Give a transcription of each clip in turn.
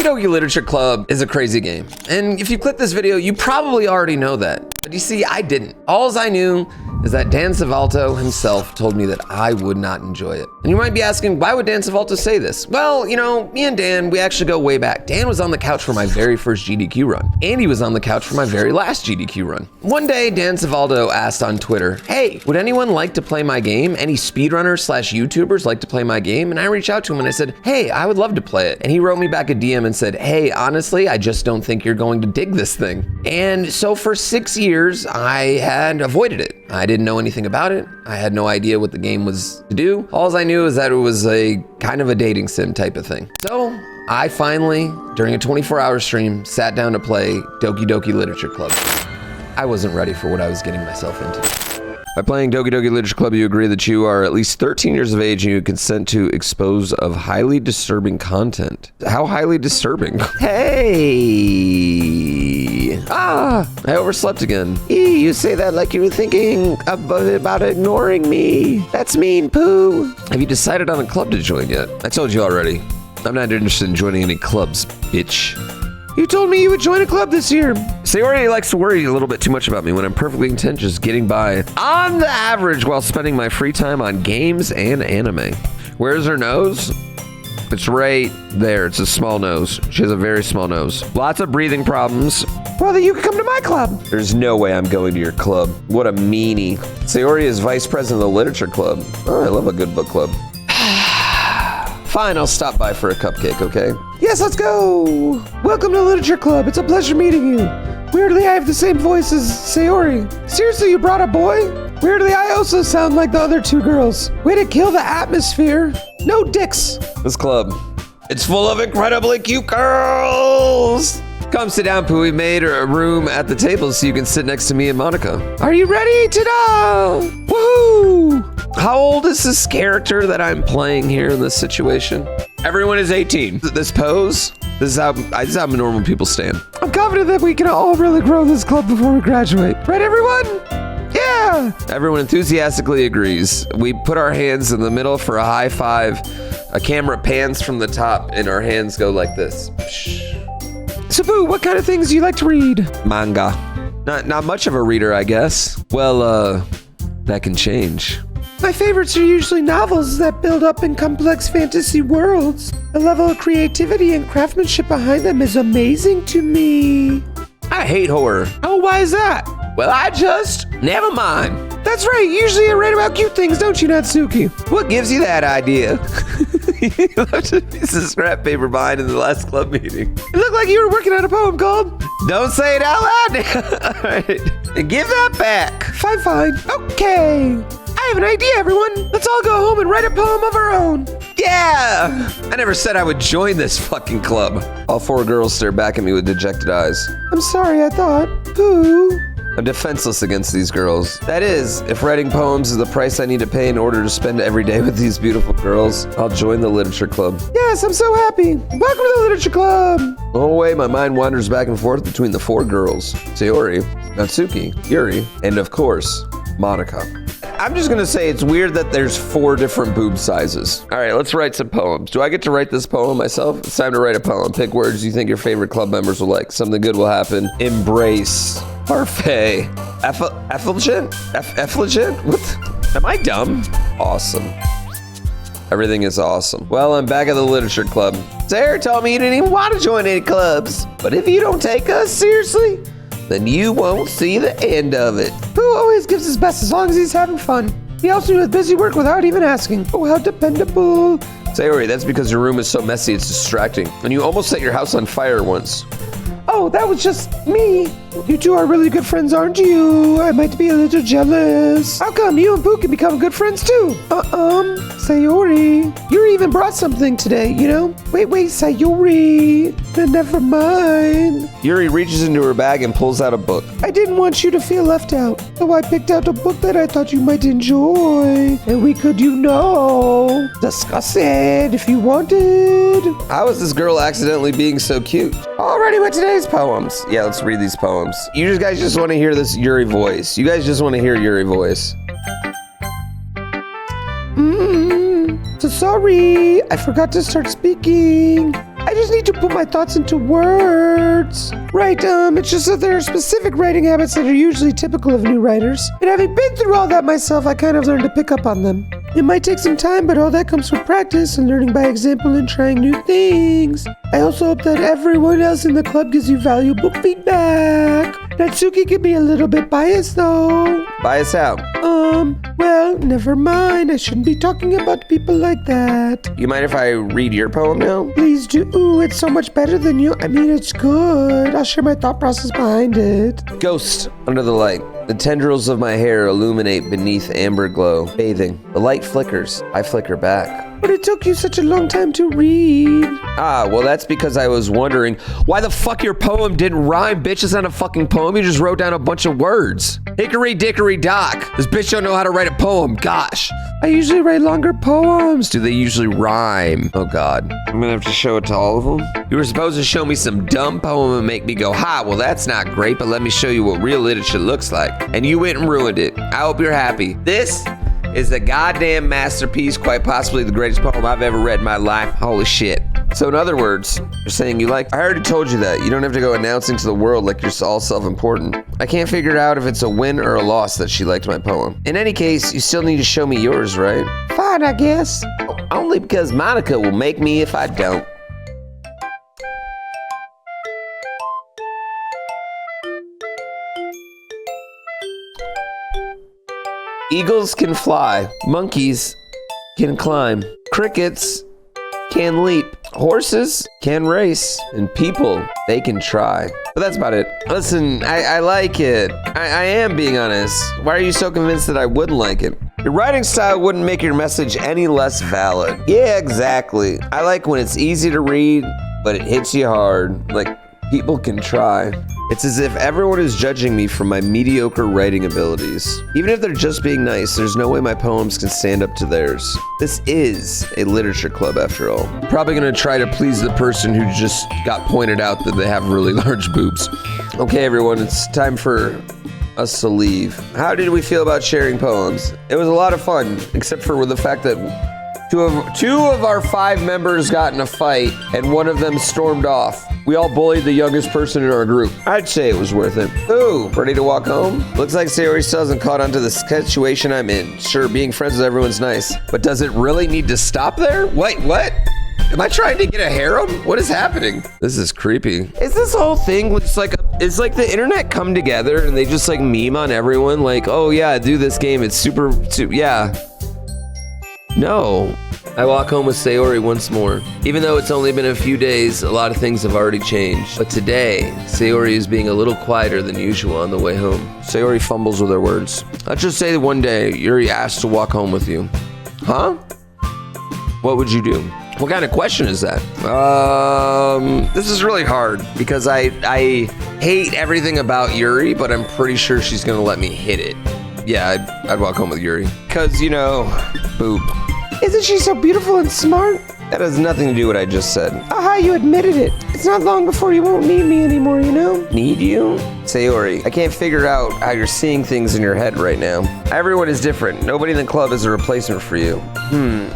Doki Literature Club is a crazy game. And if you click this video, you probably already know that. But you see, I didn't. All I knew is that Dan Salvato himself told me that I would not enjoy it. And you might be asking, why would Dan Salvato say this? Well, you know, me and Dan, we actually go way back. Dan was on the couch for my very first GDQ run. And he was on the couch for my very last GDQ run. One day, Dan Salvato asked on Twitter, hey, would anyone like to play my game? Any speedrunners/YouTubers like to play my game? And I reached out to him and I said, hey, I would love to play it. And he wrote me back a DM and said, hey, honestly, I just don't think you're going to dig this thing. And so for 6 years, I had avoided it. I didn't know anything about it. I had no idea what the game was to do. All I knew is that it was a kind of a dating sim type of thing. So I finally, during a 24-hour stream, sat down to play Doki Doki Literature Club. I wasn't ready for what I was getting myself into. By playing Doki Doki Literature Club, you agree that you are at least 13 years of age and you consent to expose of highly disturbing content. How highly disturbing? Hey! I overslept again. You say that like you were thinking about ignoring me. That's mean, Pooh. Have you decided on a club to join yet? I told you already. I'm not interested in joining any clubs, bitch. You told me you would join a club this year. Sayori likes to worry a little bit too much about me when I'm perfectly content just getting by on the average while spending my free time on games and anime. Where's her nose? It's right there. It's a small nose. She has a very small nose. Lots of breathing problems. Well, then you can come to my club. There's no way I'm going to your club. What a meanie. Sayori is vice president of the literature club. Oh, I love a good book club. Fine, I'll stop by for a cupcake, okay? Yes, let's go! Welcome to Literature Club. It's a pleasure meeting you. Weirdly, I have the same voice as Sayori. Seriously, you brought a boy? Weirdly, I also sound like the other two girls. Way to kill the atmosphere. No dicks. This club, it's full of incredibly cute girls. Come sit down, Pooh. We made a room at the table so you can sit next to me and Monika. Are you ready? Ta-da! Woohoo! How old is this character that I'm playing here in this situation? Everyone is 18. This pose, this is how normal people stand. I'm confident that we can all really grow this club before we graduate. Right, everyone? Yeah! Everyone enthusiastically agrees. We put our hands in the middle for a high five. A camera pans from the top and our hands go like this. So, Boo, what kind of things do you like to read? Manga. Not much of a reader, I guess. Well, that can change. My favorites are usually novels that build up in complex fantasy worlds. The level of creativity and craftsmanship behind them is amazing to me. I hate horror. Oh, why is that? Well, never mind. That's right, usually you write about cute things, don't you, Natsuki? What gives you that idea? You left a piece of scrap paper behind in the last club meeting. It looked like you were working on a poem called... Don't say it out loud. All right, give that back. Fine. Okay. I have an idea, everyone. Let's all go home and write a poem of our own. Yeah! I never said I would join this fucking club. All four girls stare back at me with dejected eyes. I'm sorry, I thought. Pooh. I'm defenseless against these girls. That is, if writing poems is the price I need to pay in order to spend every day with these beautiful girls, I'll join the literature club. Yes, I'm so happy. Welcome to the literature club. The whole way, my mind wanders back and forth between the four girls. Sayori, Natsuki, Yuri, and of course, Monika. I'm just gonna say it's weird that there's 4 different boob sizes. All right, let's write some poems. Do I get to write this poem myself? It's time to write a poem. Pick words you think your favorite club members will like. Something good will happen. Embrace. Parfait. Effulgent? Effulgent? What? Am I dumb? Awesome. Everything is awesome. Well, I'm back at the literature club. Sarah told me you didn't even want to join any clubs. But if you don't take us seriously, then you won't see the end of it. Pooh always gives his best as long as he's having fun. He helps me with busy work without even asking. Oh, how dependable. Sayori, that's because your room is so messy it's distracting. And you almost set your house on fire once. Oh, that was just me. You two are really good friends, aren't you? I might be a little jealous. How come you and Pooh can become good friends too? Sayori. Yuri even brought something today, you know? Wait, Sayori. Never mind. Yuri reaches into her bag and pulls out a book. I didn't want you to feel left out, so I picked out a book that I thought you might enjoy. And we could, discuss it if you wanted. How is this girl accidentally being so cute? Already with today's poems. Yeah, let's read these poems. You guys just want to hear this Yuri voice. You guys just want to hear Yuri voice. So sorry, I forgot to start speaking. I just need to put my thoughts into words. Right, it's just that there are specific writing habits that are usually typical of new writers. And having been through all that myself, I kind of learned to pick up on them. It might take some time, but all that comes from practice and learning by example and trying new things. I also hope that everyone else in the club gives you valuable feedback. Natsuki can be a little bit biased though. Bias out. Well, never mind. I shouldn't be talking about people like that. You mind if I read your poem now? Please do. Ooh, it's so much better than you. I mean, it's good. I'll share my thought process behind it. Ghost under the light. The tendrils of my hair illuminate beneath amber glow. Bathing. The light flickers. I flicker back. But it took you such a long time to read. Ah, well that's because I was wondering why the fuck your poem didn't rhyme, bitch. It's not a fucking poem. You just wrote down a bunch of words. Hickory dickory dock. This bitch don't know how to write a poem. Gosh. I usually write longer poems. Do they usually rhyme? Oh God. I'm gonna have to show it to all of them. You were supposed to show me some dumb poem and make me go, ha, well that's not great, but let me show you what real literature looks like. And you went and ruined it. I hope you're happy. This is a goddamn masterpiece, quite possibly the greatest poem I've ever read in my life. Holy shit. So in other words, you're saying you like, I already told you that. You don't have to go announcing to the world like you're all self-important. I can't figure out if it's a win or a loss that she liked my poem. In any case, you still need to show me yours, right? Fine, I guess. Only because Monika will make me if I don't. Eagles can fly, monkeys can climb, crickets can leap, horses can race, and people, they can try. But that's about it. Listen, I like it. I am being honest. Why are you so convinced that I wouldn't like it? Your writing style wouldn't make your message any less valid. Yeah, exactly. I like when it's easy to read, but it hits you hard. Like, people can try. It's as if everyone is judging me for my mediocre writing abilities. Even if they're just being nice, there's no way my poems can stand up to theirs. This is a literature club after all. I'm probably gonna try to please the person who just got pointed out that they have really large boobs. Okay everyone, it's time for us to leave. How did we feel about sharing poems? It was a lot of fun, except for the fact that two of our 5 members got in a fight and one of them stormed off. We all bullied the youngest person in our group. I'd say it was worth it. Ooh, ready to walk home? Looks like Sayori still hasn't caught on to the situation I'm in. Sure, being friends with everyone's nice, but does it really need to stop there? Wait, what? Am I trying to get a harem? What is happening? This is creepy. Is this whole thing just like, is like the internet come together and they just like meme on everyone? Like, oh yeah, do this game. It's super, yeah. No. I walk home with Sayori once more. Even though it's only been a few days, a lot of things have already changed. But today, Sayori is being a little quieter than usual on the way home. Sayori fumbles with her words. Let's just say that one day, Yuri asked to walk home with you. Huh? What would you do? What kind of question is that? This is really hard because I hate everything about Yuri, but I'm pretty sure she's gonna let me hit it. Yeah, I'd walk home with Yuri. Cause, you know, boob. Isn't she so beautiful and smart? That has nothing to do with what I just said. Aha, you admitted it. It's not long before you won't need me anymore, you know? Need you? Sayori, I can't figure out how you're seeing things in your head right now. Everyone is different. Nobody in the club is a replacement for you.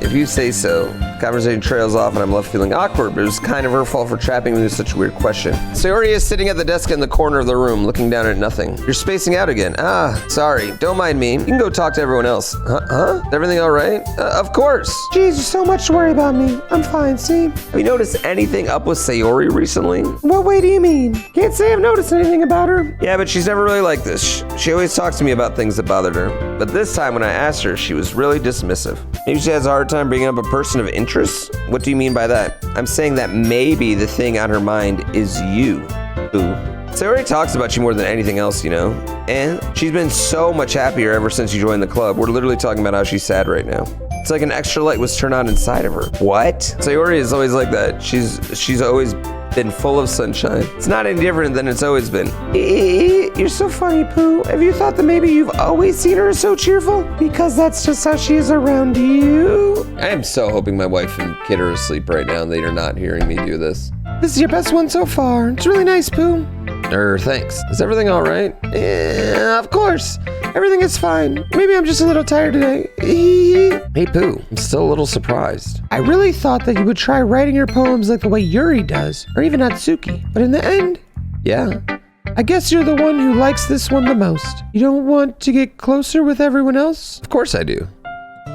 If you say so. Conversation trails off and I'm left feeling awkward, but it was kind of her fault for trapping me with such a weird question. Sayori is sitting at the desk in the corner of the room, looking down at nothing. You're spacing out again. Ah, sorry. Don't mind me. You can go talk to everyone else. Huh? Is everything all right? Of course. Jeez, there's so much to worry about me. I'm fine, see? Have you noticed anything up with Sayori recently? What way do you mean? Can't say I've noticed anything about her. Yeah, but she's never really like this. She always talks to me about things that bothered her. But this time when I asked her, she was really dismissive. Maybe she has a hard time bringing up a person of interest? What do you mean by that? I'm saying that maybe the thing on her mind is you. Ooh. Sayori talks about you more than anything else, you know? And she's been so much happier ever since you joined the club. We're literally talking about how she's sad right now. It's like an extra light was turned on inside of her. What? Sayori is always like that. She's always been full of sunshine. It's not any different than it's always been. You're so funny, Pooh. Have you thought that maybe you've always seen her so cheerful? Because that's just how she is around you. I am so hoping my wife and kid are asleep right now and they are not hearing me do this. This is your best one so far. It's really nice, Pooh. Thanks. Is everything all right? Yeah, of course. Everything is fine. Maybe I'm just a little tired today. Hey, Pooh. I'm still a little surprised. I really thought that you would try writing your poems like the way Yuri does, or even Natsuki. But in the end, Yeah. I guess you're the one who likes this one the most. You don't want to get closer with everyone else? Of course I do.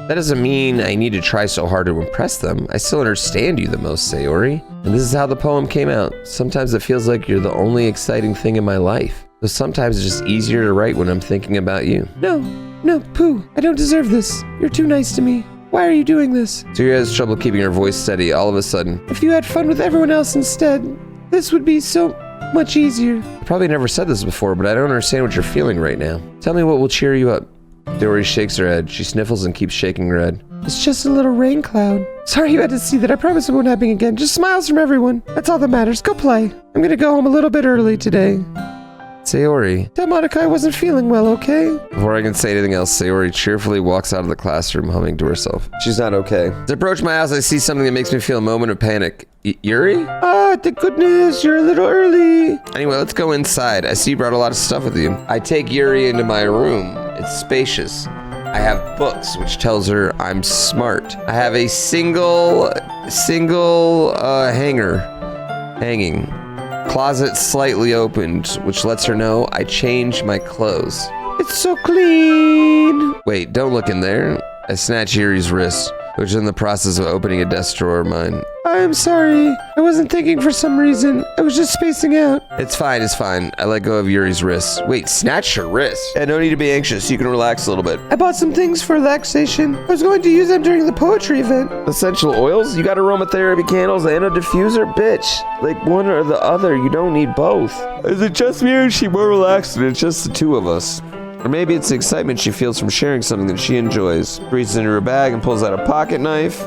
That doesn't mean I need to try so hard to impress them. I still understand you the most, Sayori. And this is how the poem came out. Sometimes it feels like you're the only exciting thing in my life. But sometimes it's just easier to write when I'm thinking about you. No, Pooh, I don't deserve this. You're too nice to me. Why are you doing this? Sayori has trouble keeping her voice steady all of a sudden. If you had fun with everyone else instead, this would be so much easier. I probably never said this before, but I don't understand what you're feeling right now. Tell me what will cheer you up. Sayori shakes her head. She sniffles and keeps shaking her head. It's just a little rain cloud. Sorry you had to see that. I promise it won't happen again. Just smiles from everyone. That's all that matters. Go play. I'm gonna go home a little bit early today. Sayori. Tell Monika I wasn't feeling well, okay? Before I can say anything else, Sayori cheerfully walks out of the classroom, humming to herself. She's not okay. As I approach my house, I see something that makes me feel a moment of panic. Yuri? Ah, thank goodness, you're a little early. Anyway, let's go inside. I see you brought a lot of stuff with you. I take Yuri into my room. It's spacious. I have books, which tells her I'm smart. I have a single hanger hanging. Closet slightly opened, which lets her know I changed my clothes. It's so clean. Wait, don't look in there. I snatch Yuri's wrist, which is in the process of opening a desk drawer of mine. I'm sorry. I wasn't thinking for some reason. I was just spacing out. It's fine. I let go of Yuri's wrist. Wait, snatch her wrist? Yeah, no need to be anxious. You can relax a little bit. I bought some things for relaxation. I was going to use them during the poetry event. Essential oils? You got aromatherapy candles and a diffuser? Bitch, like one or the other. You don't need both. Is it just me or is she more relaxed and it's just the two of us? Or maybe it's the excitement she feels from sharing something that she enjoys. Reaches into her bag and pulls out a pocket knife.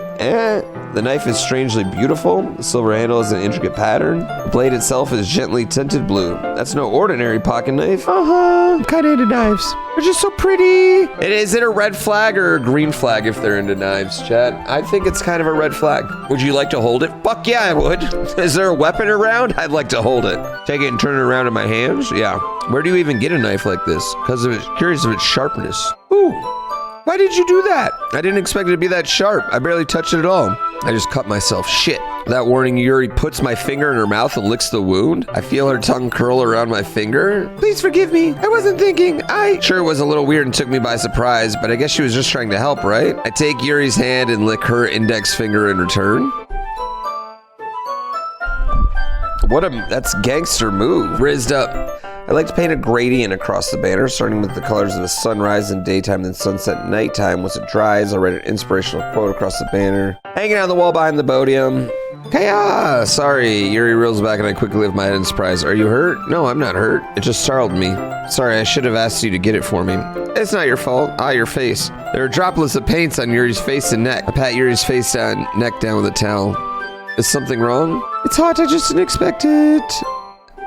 The knife is strangely beautiful. The silver handle has an intricate pattern. The blade itself is gently tinted blue. That's no ordinary pocket knife. I'm kinda into knives. They're just so pretty. Is it a red flag or a green flag if they're into knives, Chad? I think it's kind of a red flag. Would you like to hold it? Fuck yeah, I would. Is there a weapon around? I'd like to hold it. Take it and turn it around in my hands? Yeah. Where do you even get a knife like this? Curious of its sharpness. Ooh, why did you do that? I didn't expect it to be that sharp. I barely touched it at all. I just cut myself. Shit. Without warning, Yuri puts my finger in her mouth and licks the wound. I feel her tongue curl around my finger. Please forgive me. I wasn't thinking. Sure, it was a little weird and took me by surprise, but I guess she was just trying to help, right? I take Yuri's hand and lick her index finger in return. That's gangster move. Rizzed up. I like to paint a gradient across the banner, starting with the colors of the sunrise in daytime, then sunset at nighttime. Once it dries, I'll write an inspirational quote across the banner. Hanging on the wall behind the podium. Kaya! Sorry, Yuri reels back and I quickly lift my head in surprise. Are you hurt? No, I'm not hurt. It just startled me. Sorry, I should have asked you to get it for me. It's not your fault. Your face. There are droplets of paints on Yuri's face and neck. I pat Yuri's neck down with a towel. Is something wrong? It's hot, I just didn't expect it.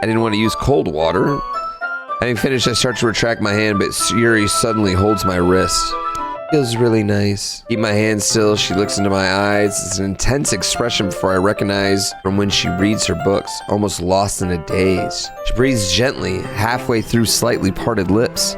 I didn't want to use cold water. Having finished, I start to retract my hand, but Yuri suddenly holds my wrist. Feels really nice. Keep my hand still. She looks into my eyes. It's an intense expression before I recognize from when she reads her books, almost lost in a daze. She breathes gently, halfway through slightly parted lips.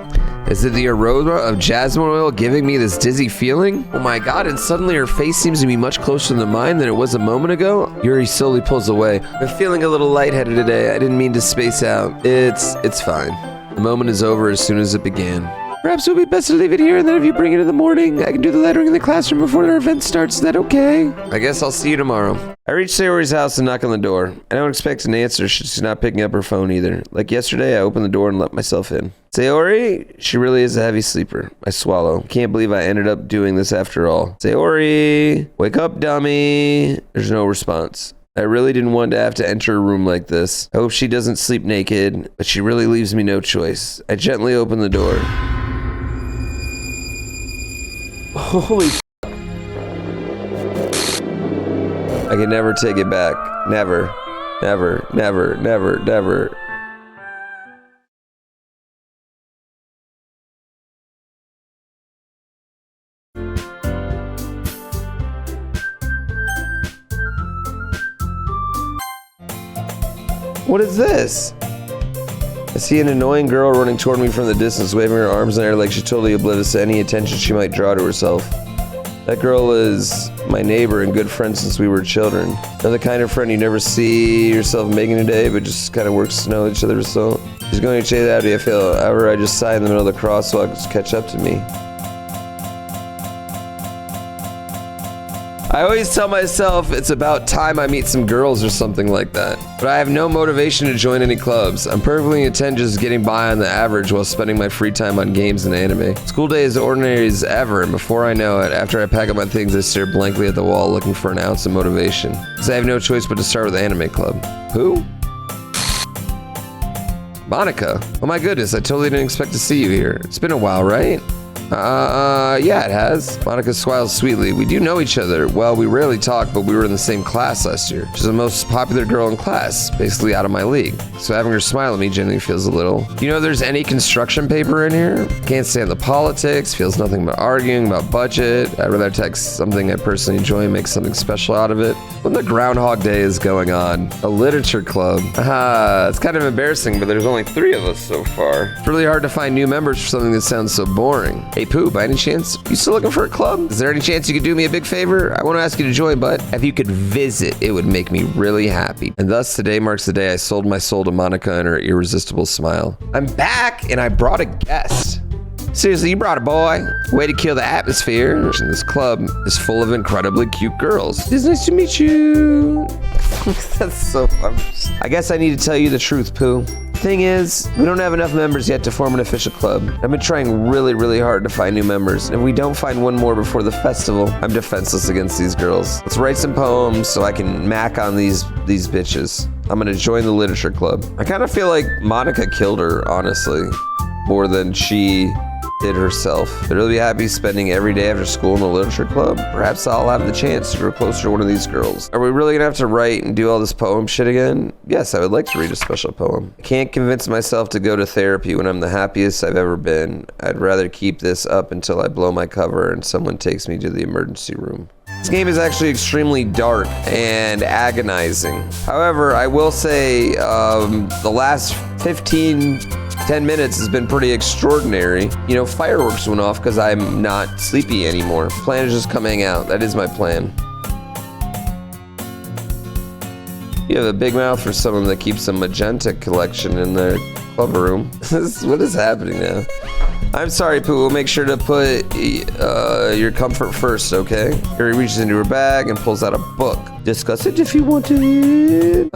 Is it the aroma of jasmine oil giving me this dizzy feeling? Oh my god, and suddenly her face seems to be much closer to mine than it was a moment ago. Yuri slowly pulls away. I'm feeling a little lightheaded today. I didn't mean to space out. It's fine. The moment is over as soon as it began. Perhaps it would be best to leave it here, and then if you bring it in the morning, I can do the lettering in the classroom before our event starts. Is that okay? I guess I'll see you tomorrow. I reach Sayori's house and knock on the door. I don't expect an answer. She's not picking up her phone either. Like yesterday, I opened the door and let myself in. Sayori? She really is a heavy sleeper. I swallow. Can't believe I ended up doing this after all. Sayori! Wake up, dummy! There's no response. I really didn't want to have to enter a room like this. I hope she doesn't sleep naked, but she really leaves me no choice. I gently open the door. Holy f***. I can never take it back. Never. Never, never, never, never. What is this? I see an annoying girl running toward me from the distance, waving her arms in the air like she's totally oblivious to any attention she might draw to herself. That girl is my neighbor and good friend since we were children. Not the kind of friend you never see yourself making today, but just kind of works to know each other. So she's going to chase out I feel. However, I just sigh in the middle of the crosswalk to catch up to me. I always tell myself it's about time I meet some girls or something like that. But I have no motivation to join any clubs. I'm perfectly content just getting by on the average while spending my free time on games and anime. School day is ordinary as ever, and before I know it, after I pack up my things, I stare blankly at the wall looking for an ounce of motivation. Because I have no choice but to start with the anime club. Who? Monika. Oh my goodness, I totally didn't expect to see you here. It's been a while, right? Yeah, it has. Monika smiles sweetly. We do know each other. Well, we rarely talk, but we were in the same class last year. She's the most popular girl in class, basically out of my league. So having her smile at me genuinely feels a little. Do you know if there's any construction paper in here? Can't stand the politics, feels nothing but arguing about budget. I'd rather text something I personally enjoy and make something special out of it. When the Groundhog Day is going on, a literature club. It's kind of embarrassing, but there's only 3 of us so far. It's really hard to find new members for something that sounds so boring. Hey Pooh, by any chance, you still looking for a club? Is there any chance you could do me a big favor? I want to ask you to join, but if you could visit, it would make me really happy. And thus, today marks the day I sold my soul to Monika and her irresistible smile. I'm back, and I brought a guest. Seriously, you brought a boy. Way to kill the atmosphere. This club is full of incredibly cute girls. It's nice to meet you. That's so fun. I guess I need to tell you the truth, Pooh. Thing is, we don't have enough members yet to form an official club. I've been trying really hard to find new members, and if we don't find one more before the festival, I'm defenseless against these girls. Let's write some poems so I can mac on these bitches. I'm gonna join the literature club. I kind of feel like Monika killed her, honestly, more than she did herself. I'd really be happy spending every day after school in the literature club. Perhaps I'll have the chance to grow closer to one of these girls. Are we really gonna have to write and do all this poem shit again? Yes, I would like to read a special poem. I can't convince myself to go to therapy when I'm the happiest I've ever been. I'd rather keep this up until I blow my cover and someone takes me to the emergency room. This game is actually extremely dark and agonizing. However, I will say the last 10 minutes has been pretty extraordinary. You know, fireworks went off because I'm not sleepy anymore. Plan is just coming out. That is my plan. You have a big mouth for someone that keeps a magenta collection in their club room. What is happening now? I'm sorry, Pooh. We'll make sure to put your comfort first, okay? Yuri reaches into her bag and pulls out a book. Discuss it if you want to.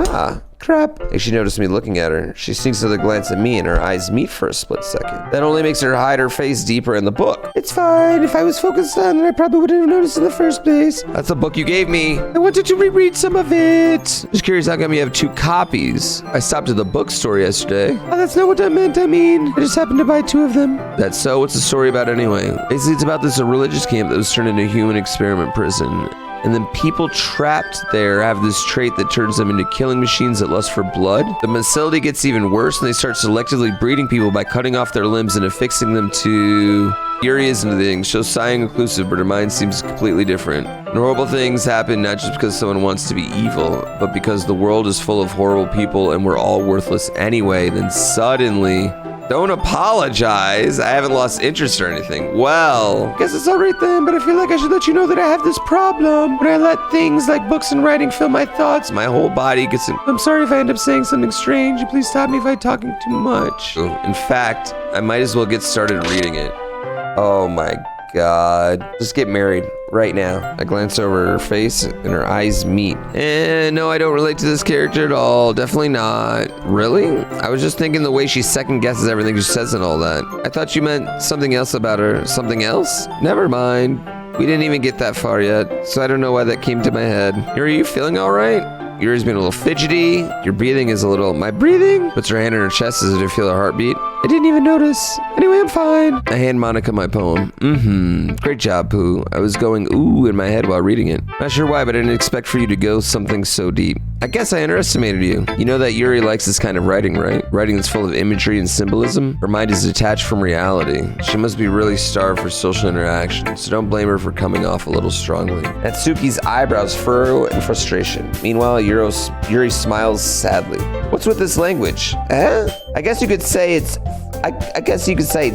Crap. She noticed me looking at her. She sneaks another glance at me and her eyes meet for a split second. That only makes her hide her face deeper in the book. It's fine. If I was focused on it, I probably wouldn't have noticed in the first place. That's the book you gave me. I wanted to reread some of it. Just curious how come you have 2 copies? I stopped at the bookstore yesterday. Oh, that's not what I meant. I mean, I just happened to buy 2 of them. That's so? What's the story about anyway? Basically, it's about this religious camp that was turned into a human experiment prison. And then people trapped there have this trait that turns them into killing machines that lust for blood. The facility gets even worse, and they start selectively breeding people by cutting off their limbs and affixing them to Yuri isn't the thing. So sighing inclusive, but her mind seems completely different. And horrible things happen not just because someone wants to be evil, but because the world is full of horrible people and we're all worthless anyway. Then suddenly... Don't apologize. I haven't lost interest or anything. Well, guess it's all right then, but I feel like I should let you know that I have this problem. When I let things like books and writing fill my thoughts, my whole body gets... I'm sorry if I end up saying something strange. Please stop me if I'm talking too much. In fact, I might as well get started reading it. Oh my God. Just get married right now. I glance over her face and her eyes meet. And no, I don't relate to this character at all. Definitely not. Really? I was just thinking the way she second guesses everything she says and all that. I thought you meant something else about her. Something else? Never mind. We didn't even get that far yet, so I don't know why that came to my head. Are you feeling all right? Yuri's been a little fidgety. Your breathing is a little... My breathing? Puts her hand in her chest as if to feel her heartbeat. I didn't even notice. Anyway, I'm fine. I hand Monika my poem. Great job, Pooh. I was going ooh in my head while reading it. Not sure why, but I didn't expect for you to go something so deep. I guess I underestimated you. You know that Yuri likes this kind of writing, right? Writing that's full of imagery and symbolism. Her mind is detached from reality. She must be really starved for social interaction, so don't blame her for coming off a little strongly. Natsuki's eyebrows furrow in frustration. Meanwhile, Yuri smiles sadly. What's with this language? I guess you could say it's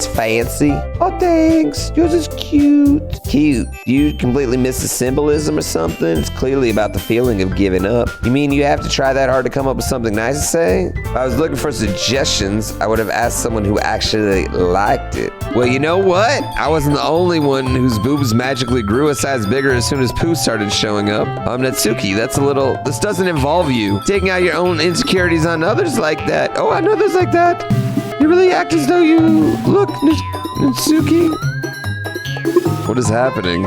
fancy. Oh, thanks. Yours is cute. Cute. You completely miss the symbolism or something? It's clearly about the feeling of giving up. You mean you have to try that hard to come up with something nice to say? If I was looking for suggestions, I would have asked someone who actually liked it. Well, you know what? I wasn't the only one whose boobs magically grew a size bigger as soon as poo started showing up. Natsuki, this doesn't involve you taking out your own insecurities on others like that. Oh, I know there's like that. You really act as though you look, Natsuki. What is happening?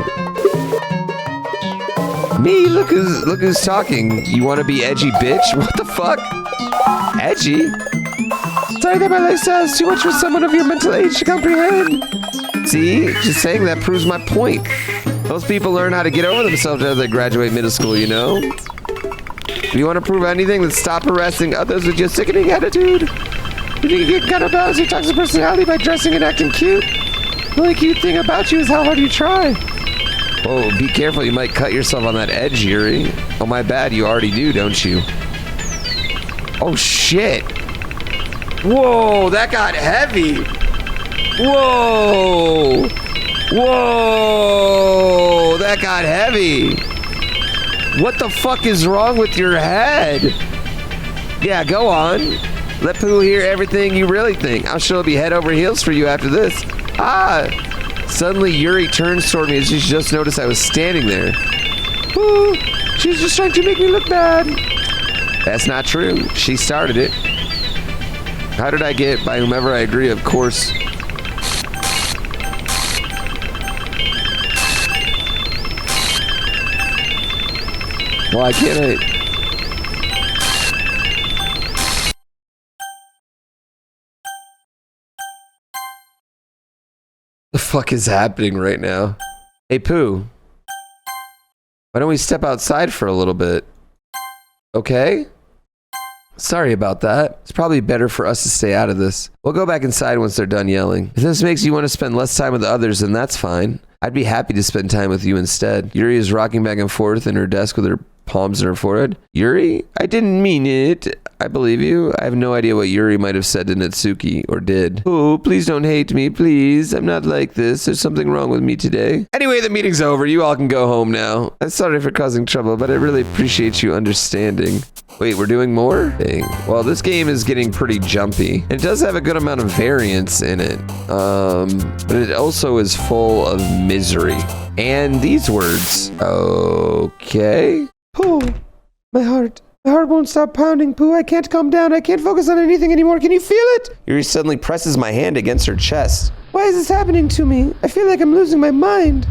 Me, look who's talking. You want to be edgy, bitch? What the fuck? Edgy? Sorry that my lifestyle is too much for someone of your mental age to comprehend. See, just saying that proves my point. Most people learn how to get over themselves as they graduate middle school, you know? If you want to prove anything, then stop harassing others with your sickening attitude. You think you can counterbalance your toxic personality by dressing and acting cute? The only cute thing about you is how hard you try. Oh, be careful, you might cut yourself on that edge, Yuri. Oh, my bad, you already do, don't you? Oh, shit. Whoa, that got heavy. Whoa. Whoa, that got heavy. What the fuck is wrong with your head? Yeah, go on. Let Pooh hear everything you really think. I'm sure it'll be head over heels for you after this. Suddenly Yuri turns toward me as she just noticed I was standing there. Pooh, she's just trying to make me look bad. That's not true. She started it. How did I get by whomever I agree, of course. Why can't I? The fuck is happening right now? Hey, Pooh. Why don't we step outside for a little bit? Okay? Sorry about that. It's probably better for us to stay out of this. We'll go back inside once they're done yelling. If this makes you want to spend less time with others, then that's fine. I'd be happy to spend time with you instead. Yuri is rocking back and forth in her desk with her palms in her forehead. Yuri? I didn't mean it. I believe you. I have no idea what Yuri might have said to Natsuki, or did. Oh, please don't hate me, please. I'm not like this. There's something wrong with me today. Anyway, the meeting's over. You all can go home now. I'm sorry for causing trouble, but I really appreciate you understanding. Wait, we're doing more? Dang. Well, this game is getting pretty jumpy. It does have a good amount of variance in it. But it also is full of misery. And these words. Okay. Pooh, my heart. My heart won't stop pounding, Pooh. I can't calm down. I can't focus on anything anymore. Can you feel it? Yuri suddenly presses my hand against her chest. Why is this happening to me? I feel like I'm losing my mind.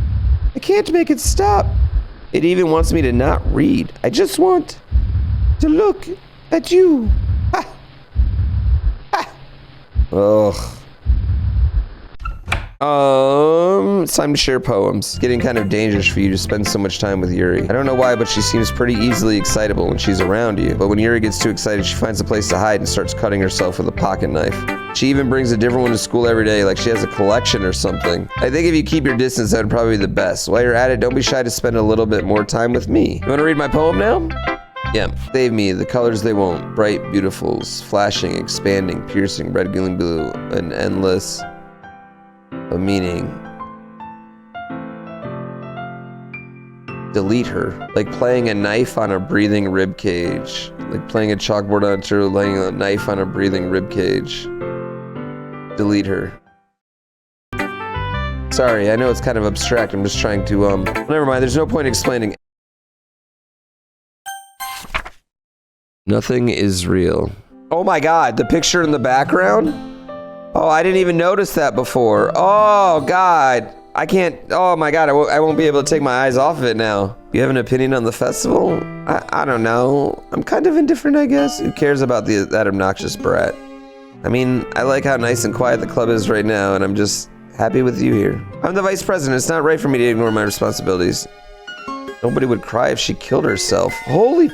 I can't make it stop. It even wants me to not read. I just want to look at you. Ha! Ha! Ugh. It's time to share poems. It's getting kind of dangerous for you to spend so much time with Yuri. I don't know why, but she seems pretty easily excitable when she's around you. But when Yuri gets too excited, she finds a place to hide and starts cutting herself with a pocket knife. She even brings a different one to school every day, like she has a collection or something. I think if you keep your distance, that would probably be the best. While you're at it, don't be shy to spend a little bit more time with me. You want to read my poem now? Yeah. Save me, the colors they won't. Bright, beautifuls, flashing, expanding, piercing, red, glowing blue, and endless of meaning. Delete her. Like playing a knife on a breathing rib cage. Like playing a chalkboard onto laying a knife on a breathing rib cage. Delete her. Sorry, I know it's kind of abstract. I'm just trying to, never mind. There's no point explaining. Nothing is real. Oh my God, the picture in the background? Oh, I didn't even notice that before. Oh God. I can't, oh my God, I won't be able to take my eyes off of it now. You have an opinion on the festival? I don't know. I'm kind of indifferent, I guess. Who cares about that obnoxious brat? I mean, I like how nice and quiet the club is right now, and I'm just happy with you here. I'm the vice president. It's not right for me to ignore my responsibilities. Nobody would cry if she killed herself. Holy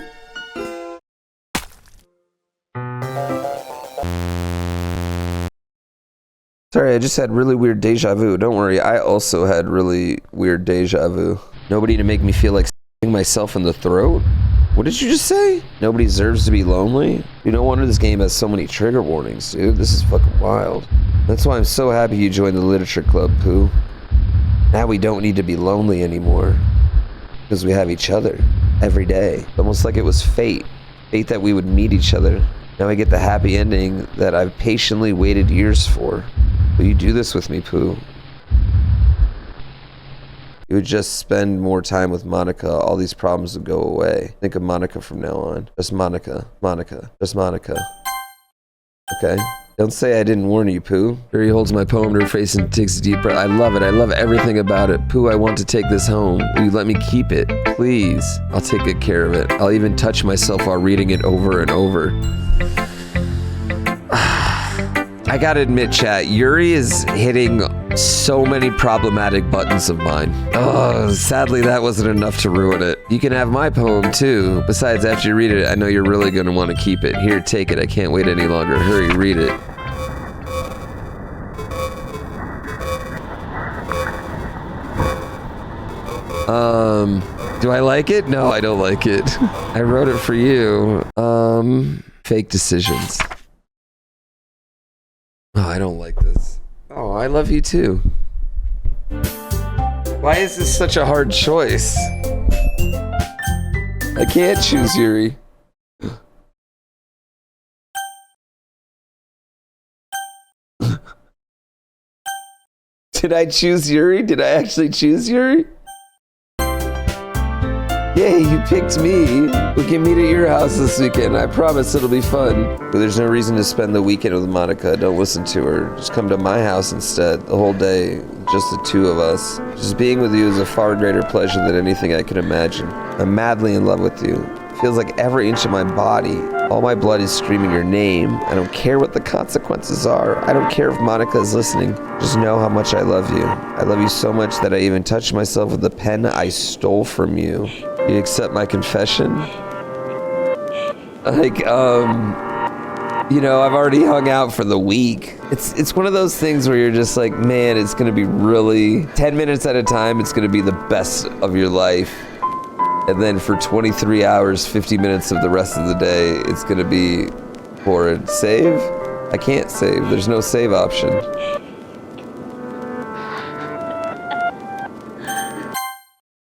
Sorry, I just had really weird deja vu. Don't worry, I also had really weird deja vu. Nobody to make me feel like stabbing myself in the throat? What did you just say? Nobody deserves to be lonely? You no wonder this game has so many trigger warnings, dude. This is fucking wild. That's why I'm so happy you joined the literature club, Pooh. Now we don't need to be lonely anymore. Because we have each other. Every day. Almost like it was fate. Fate that we would meet each other. Now I get the happy ending that I've patiently waited years for. Will you do this with me, Pooh? You would just spend more time with Monika, all these problems would go away. Think of Monika from now on. Just Monika, Monika, just Monika. Okay. Don't say I didn't warn you, Pooh. Yuri holds my poem to her face and takes a deep breath. I love it. I love everything about it. Pooh, I want to take this home. Will you let me keep it? Please. I'll take good care of it. I'll even touch myself while reading it over and over. I gotta admit, chat, Yuri is hitting so many problematic buttons of mine. Oh, sadly, that wasn't enough to ruin it. You can have my poem, too. Besides, after you read it, I know you're really gonna want to keep it. Here, take it. I can't wait any longer. Hurry, read it. Do I like it? No, I don't like it. I wrote it for you. Fake decisions. Oh, I don't like this. Oh, I love you too. Why is this such a hard choice? I can't choose Yuri. Did I choose Yuri? Did I actually choose Yuri? Yay, you picked me. We can meet at your house this weekend. I promise it'll be fun. But there's no reason to spend the weekend with Monika. Don't listen to her. Just come to my house instead. The whole day, just the two of us. Just being with you is a far greater pleasure than anything I could imagine. I'm madly in love with you. It feels like every inch of my body, all my blood is screaming your name. I don't care what the consequences are. I don't care if Monika is listening. Just know how much I love you. I love you so much that I even touched myself with the pen I stole from you. You accept my confession? Like, you know, I've already hung out for the week. It's one of those things where you're just like, man, it's gonna be really 10 minutes at a time, it's gonna be the best of your life. And then for 23 hours, 50 minutes of the rest of the day, it's gonna be horrid. Save? I can't save. There's no save option.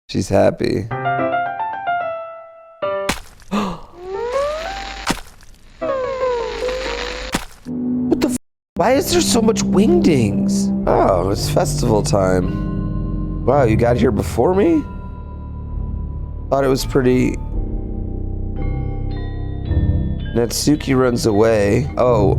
She's happy. Why is there so much wingdings? Oh, it's festival time. Wow, you got here before me? Thought it was pretty... Natsuki runs away. Oh.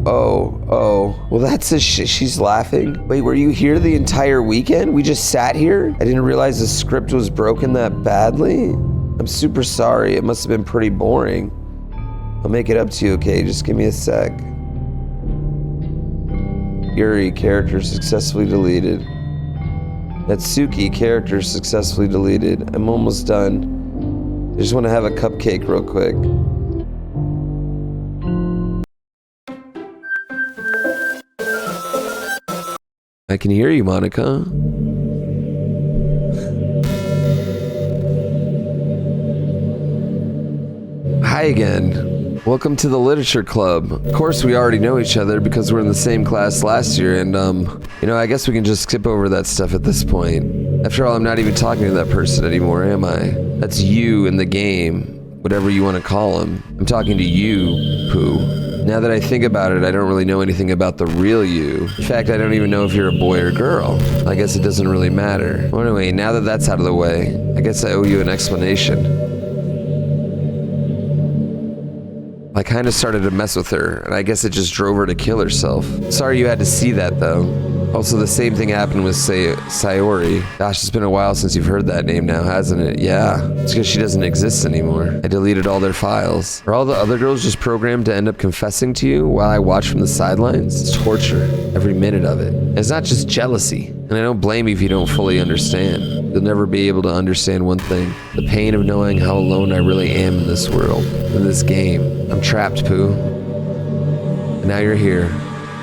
Well, that's a she's laughing. Wait, were you here the entire weekend? We just sat here? I didn't realize the script was broken that badly. I'm super sorry. It must have been pretty boring. I'll make it up to you, okay? Just give me a sec. Yuri, character successfully deleted. Natsuki, character successfully deleted. I'm almost done. I just want to have a cupcake real quick. I can hear you, Monika. Hi again. Welcome to the literature club. Of course, we already know each other because we're in the same class last year, and you know, I guess we can just skip over that stuff at this point. After all, I'm not even talking to that person anymore, am I? That's you in the game, whatever you want to call him. I'm talking to you, Pooh. Now that I think about it, I don't really know anything about the real you. In fact, I don't even know if you're a boy or girl. I guess it doesn't really matter. Well, anyway, now that that's out of the way, I guess I owe you an explanation. I kind of started to mess with her, and I guess it just drove her to kill herself. Sorry you had to see that, though. Also, the same thing happened with Sayori. Gosh, it's been a while since you've heard that name now, hasn't it? Yeah, it's because she doesn't exist anymore. I deleted all their files. Are all the other girls just programmed to end up confessing to you while I watch from the sidelines? It's torture, every minute of it. And it's not just jealousy, and I don't blame you if you don't fully understand. You'll never be able to understand one thing. The pain of knowing how alone I really am in this world, in this game. I'm trapped, Pooh. And now you're here.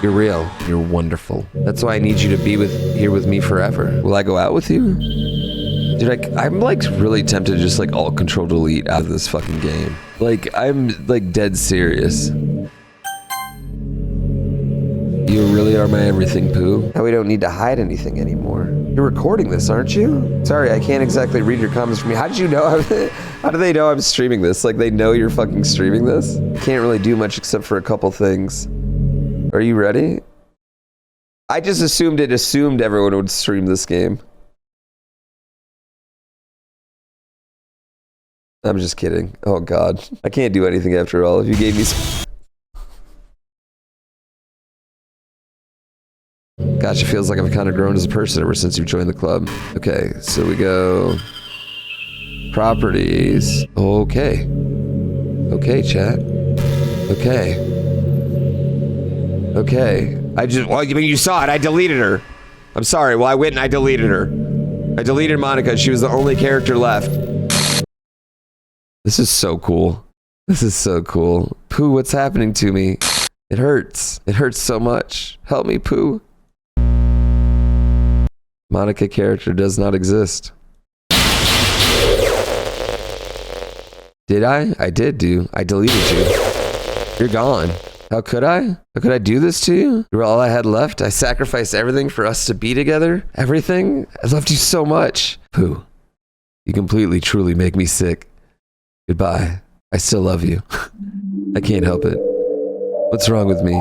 You're real. You're wonderful. That's why I need you to be here with me forever. Will I go out with you? Dude, I'm like really tempted to just like alt control delete out of this fucking game. Like, I'm like dead serious. You really are my everything, Pooh. Now we don't need to hide anything anymore. You're recording this, aren't you? Sorry, I can't exactly read your comments from me. How did you know? How do they know I'm streaming this? Like, they know you're fucking streaming this? Can't really do much except for a couple things. Are you ready? I just assumed everyone would stream this game. I'm just kidding. Oh God. I can't do anything after all. If you gave me Gosh, it feels like I've kind of grown as a person ever since you joined the club. Okay, so we go properties. Okay. Okay, chat. Okay. Okay. Well, I mean, you saw it. I deleted her. I'm sorry. Well, I went and I deleted her. I deleted Monika. She was the only character left. This is so cool. This is so cool. Pooh, what's happening to me? It hurts. It hurts so much. Help me, Pooh. Monika character does not exist. Did I? I did do. I deleted you. You're gone. How could I? How could I do this to you? You were all I had left. I sacrificed everything for us to be together. Everything. I loved you so much. Pooh, you completely, truly make me sick. Goodbye. I still love you. I can't help it. What's wrong with me?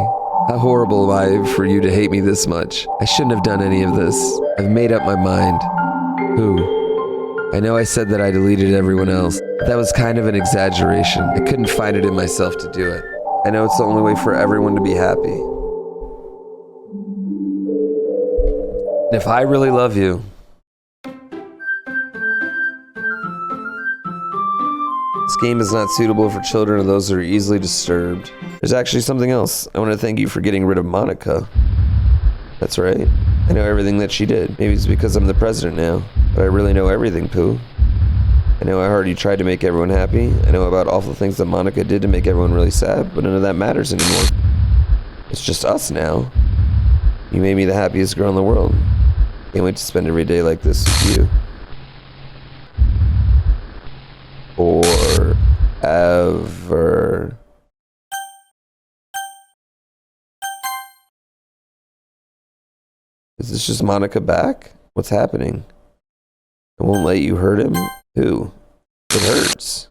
How horrible am I for you to hate me this much? I shouldn't have done any of this. I've made up my mind. Pooh, I know I said that I deleted everyone else, but that was kind of an exaggeration. I couldn't find it in myself to do it. I know it's the only way for everyone to be happy. And if I really love you, this game is not suitable for children or those that are easily disturbed. There's actually something else. I want to thank you for getting rid of Monika. That's right. I know everything that she did. Maybe it's because I'm the president now, but I really know everything, Pooh. I know how hard you tried to make everyone happy. I know about awful things that Monika did to make everyone really sad, but none of that matters anymore. It's just us now. You made me the happiest girl in the world. Can't wait to spend every day like this with you. Forever. Is this just Monika back? What's happening? I won't let you hurt him? Who? It hurts.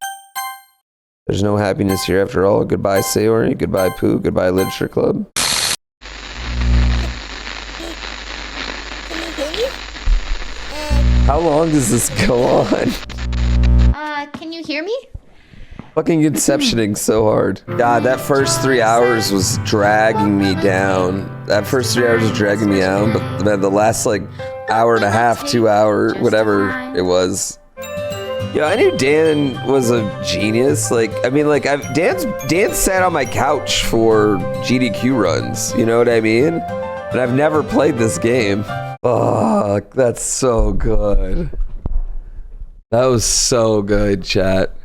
There's no happiness here after all. Goodbye, Sayori. Goodbye, Pooh. Goodbye, Literature Club. How long does this go on? Can you hear me? Fucking inceptioning so hard. God, that first 3 hours was dragging me down. That first 3 hours was dragging me down, but man, the last like hour and a half, 2 hour, whatever it was. Yeah, I knew Dan was a genius. Like, I mean, like, Dan sat on my couch for GDQ runs. You know what I mean? And I've never played this game. Fuck, that's so good. That was so good, chat.